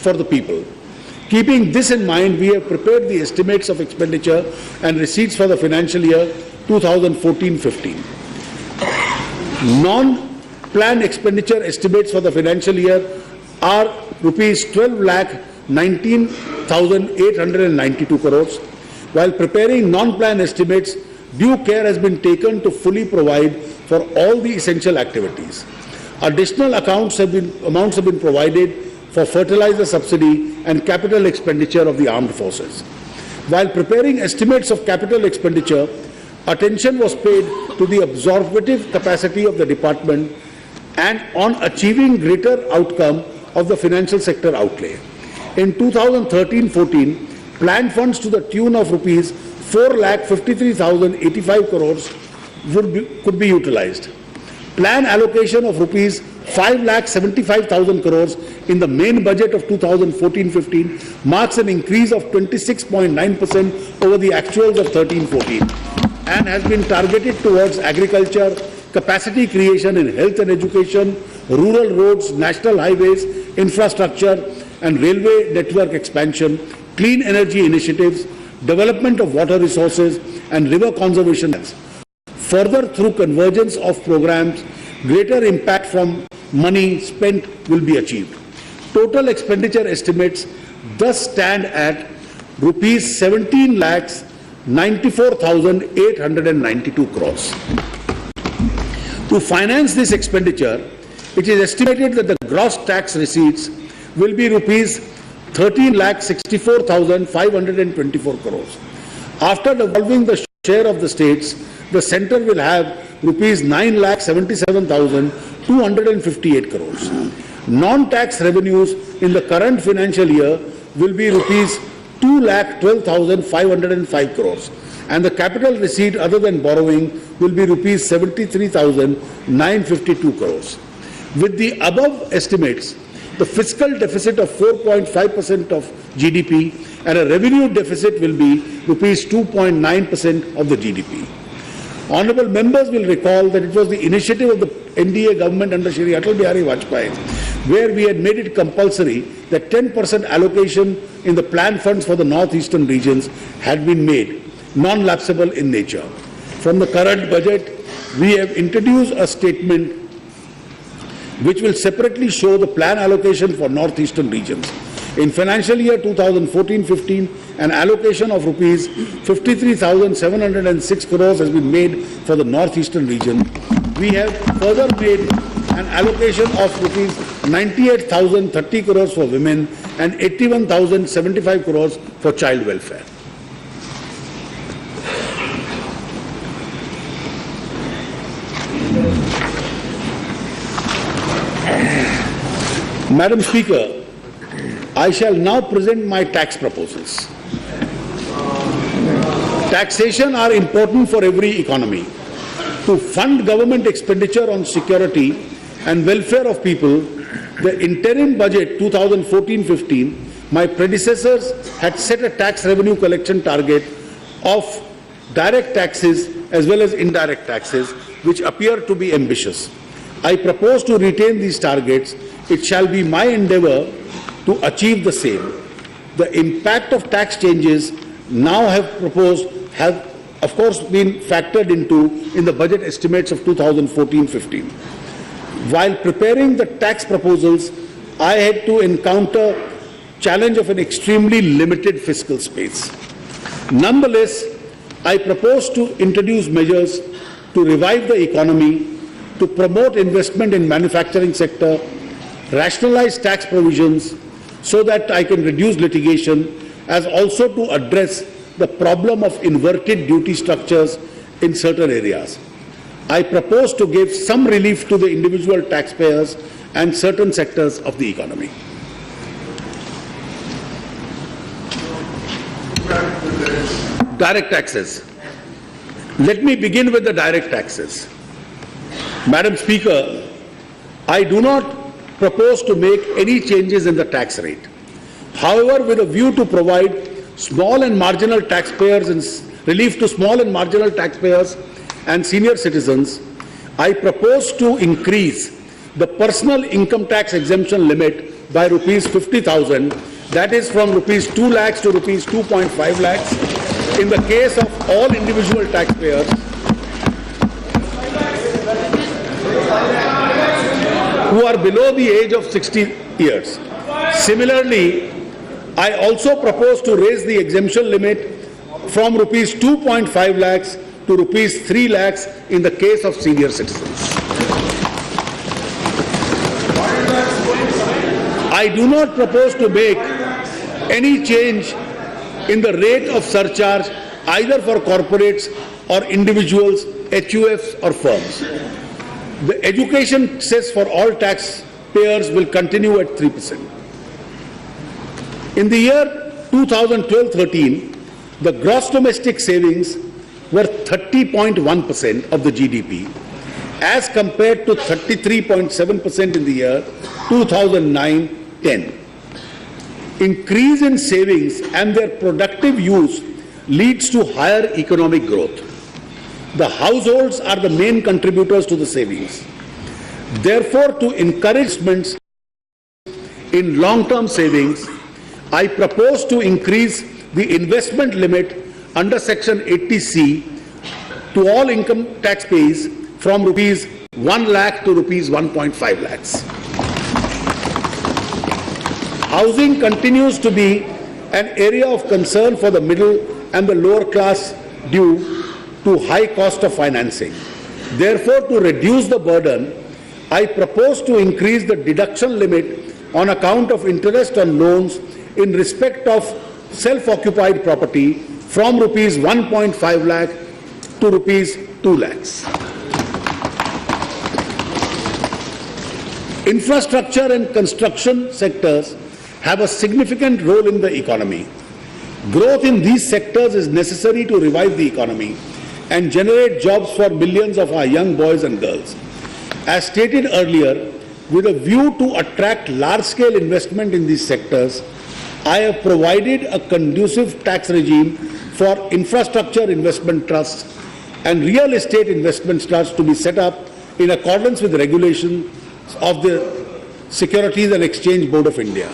for the people. Keeping this in mind, we have prepared the estimates of expenditure and receipts for the financial year 2014-15. Non-plan expenditure estimates for the financial year are rupees 12,19,892 crores. While preparing non-plan estimates, due care has been taken to fully provide for all the essential activities. Additional amounts have been provided for fertilizer subsidy and capital expenditure of the armed forces. While preparing estimates of capital expenditure, attention was paid to the absorptive capacity of the department and on achieving greater outcome of the financial sector outlay. In 2013-14, planned funds to the tune of rupees 4,53,085 crores could be utilized. Plan allocation of rupees 5,75,000 crores in the main budget of 2014-15 marks an increase of 26.9% over the actuals of 13-14 and has been targeted towards agriculture, capacity creation in health and education, rural roads, national highways, infrastructure and railway network expansion, clean energy initiatives, development of water resources and river conservation. Further, through convergence of programs, greater impact from money spent will be achieved. Total expenditure estimates thus stand at rupees 17,94,892 crores. To finance this expenditure, it is estimated that the gross tax receipts will be rupees 13,64,524 crores. After devolving the share of the states, the centre will have rupees 9,77,258 crores. Non-tax revenues in the current financial year will be rupees 2,12,505 crores, and the capital receipt other than borrowing will be rupees 73,952 crores. With the above estimates, the fiscal deficit of 4.5% of GDP and a revenue deficit will be rupees 2.9% of the GDP. Honourable members will recall that it was the initiative of the NDA government under Shri Atal Bihari Vajpayee where we had made it compulsory that 10% allocation in the planned funds for the northeastern regions had been made, non-lapsable in nature. From the current budget, we have introduced a statement which will separately show the plan allocation for northeastern regions. In financial year 2014-15, an allocation of rupees 53,706 crores has been made for the northeastern region. We have further made an allocation of rupees 98,030 crores for women and 81,075 crores for child welfare. Madam Speaker, I shall now present my tax proposals. Taxation are important for every economy. To fund government expenditure on security and welfare of people, the interim budget 2014-15, my predecessors had set a tax revenue collection target of direct taxes as well as indirect taxes, which appear to be ambitious. I propose to retain these targets. It shall be my endeavour to achieve the same. The impact of tax changes now have of course been factored in the budget estimates of 2014-15. While preparing the tax proposals, I had to encounter challenge of an extremely limited fiscal space. Nonetheless, I propose to introduce measures to revive the economy, to promote investment in manufacturing sector, rationalize tax provisions so that I can reduce litigation, as also to address the problem of inverted duty structures in certain areas. I propose to give some relief to the individual taxpayers and certain sectors of the economy. Direct taxes. Let me begin with the direct taxes. Madam Speaker, I do not propose to make any changes in the tax rate. However, with a view to provide small and marginal taxpayers and relief to small and marginal taxpayers and senior citizens, I propose to increase the personal income tax exemption limit by rupees 50,000, that is from rupees 2 lakhs to rupees 2.5 lakhs in the case of all individual taxpayers who are below the age of 60 years. Similarly, I also propose to raise the exemption limit from rupees 2.5 lakhs to rupees 3 lakhs in the case of senior citizens. I do not propose to make any change in the rate of surcharge either for corporates or individuals, HUFs or firms. The education cess for all taxpayers will continue at 3%. In the year 2012-13, the gross domestic savings were 30.1% of the GDP as compared to 33.7% in the year 2009-10. Increase in savings and their productive use leads to higher economic growth. The households are the main contributors to the savings. Therefore, to encourage investments in long-term savings, I propose to increase the investment limit under Section 80C to all income taxpayers from rupees 1 lakh to rupees 1.5 lakhs. Housing continues to be an area of concern for the middle and the lower class due to high cost of financing. Therefore, to reduce the burden, I propose to increase the deduction limit on account of interest on loans in respect of self-occupied property from rupees 1.5 lakh to rupees 2 lakhs. Infrastructure and construction sectors have a significant role in the economy. Growth in these sectors is necessary to revive the economy and generate jobs for millions of our young boys and girls. As stated earlier, with a view to attract large-scale investment in these sectors, I have provided a conducive tax regime for infrastructure investment trusts and real estate investment trusts to be set up in accordance with regulations of the Securities and Exchange Board of India.